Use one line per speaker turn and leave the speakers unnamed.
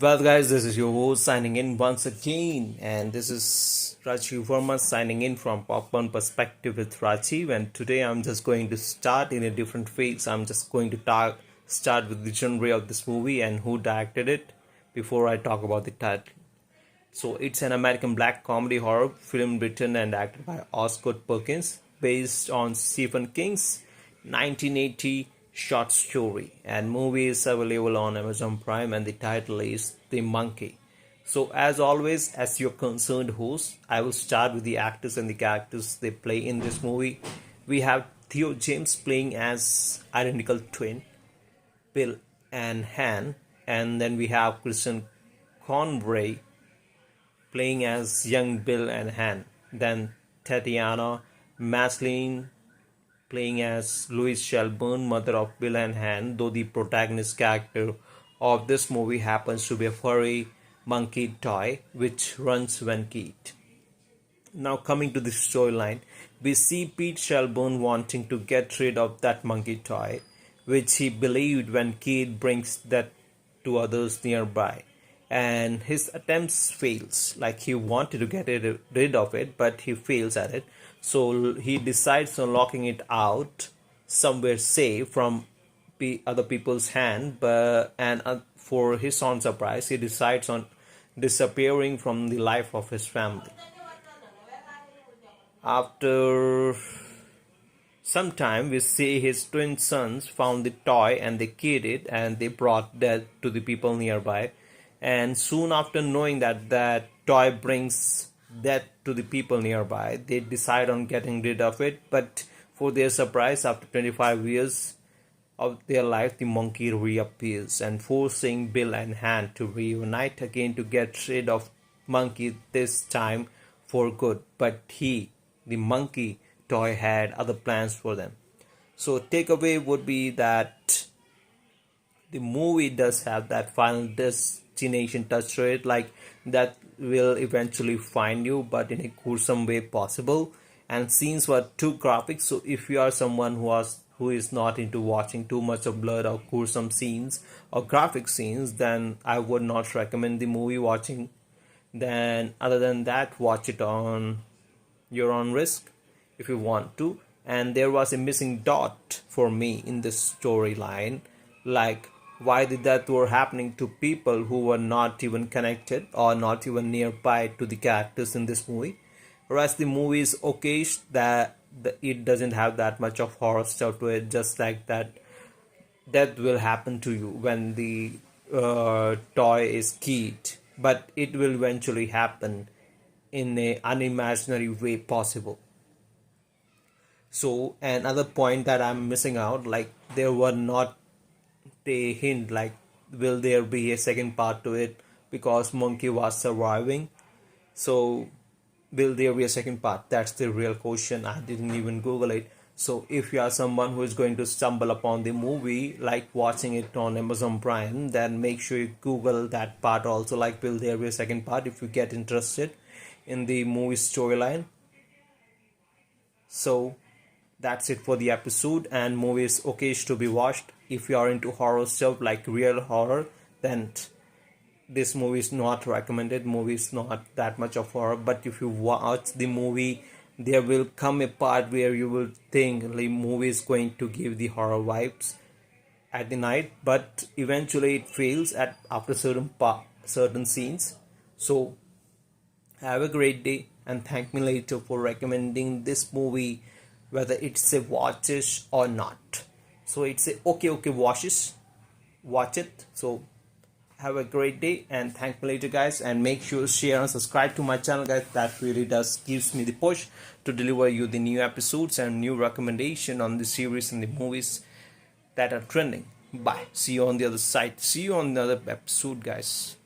Well, guys, this is your host signing in once again, and this is Rajiv Verma signing in from Popcorn Perspective with Rajiv. And today I'm just going to start in a different phase. I'm just going to start with the genre of this movie and who directed it before I talk about the title. So, it's an American black comedy horror film written and acted by Oscar Perkins, based on Stephen King's 1980 short story, and movie is available on Amazon Prime and the title is The Monkey. So as always, as your concerned host, I will start with the actors and the characters they play in this movie. We have Theo James playing as identical twin Bill and Han, and then we have Kristen Convery playing as young Bill and Han. Then Tatiana Maslany playing as Louise Shelburne, mother of Bill and Han, though the protagonist character of this movie happens to be a furry monkey toy which runs when keyed. Now coming to the storyline, we see Pete Shelburne wanting to get rid of that monkey toy, which he believed when Kate brings that to others nearby. And his attempts fails. Like he wanted to get rid of it, but he fails at it. So he decides on locking it out somewhere safe from other people's hand. For his own surprise, he decides on disappearing from the life of his family. After some time, we see his twin sons found the toy and they killed it and they brought death to the people nearby. And soon after knowing that that toy brings death to the people nearby, they decide on getting rid of it. But for their surprise, after 25 years of their life, the monkey reappears and forcing Bill and Han to reunite again to get rid of monkey, this time for good. But the monkey toy, had other plans for them. So takeaway would be that the movie does have that final destination touch to it, like that will eventually find you, but in a gruesome way possible. And scenes were too graphic, so if you are someone who is not into watching too much of blood or gruesome scenes or graphic scenes, then I would not recommend the movie watching. Then other than that, watch it on your own risk if you want to. And there was a missing dot for me in this storyline, like why the death were happening to people who were not even connected or not even nearby to the characters in this movie. Whereas the movie is okay, that it doesn't have that much of horror stuff to it, just like that death will happen to you when the toy is keyed, but it will eventually happen in a unimaginary way possible. So another point that I'm missing out, like there were not a hint like will there be a second part to it, because monkey was surviving. So will there be a second part? That's the real question. I didn't even Google it. So if you are someone who is going to stumble upon the movie, like watching it on Amazon Prime, then make sure you Google that part also, like will there be a second part, if you get interested in the movie storyline. So that's it for the episode, and movie is okay to be watched. If you are into horror stuff, like real horror, then this movie is not recommended. Movie is not that much of horror, but if you watch the movie, there will come a part where you will think the movie is going to give the horror vibes at the night, but eventually it fails at after certain scenes. So have a great day and thank me later for recommending this movie, whether it's a watchish or not. So it's a okay watch it. So have a great day and thank me later, guys, and make sure share and subscribe to my channel, guys. That really does gives me the push to deliver you the new episodes and new recommendation on the series and the movies that are trending. Bye, see you on the other side, see you on the other episode, guys.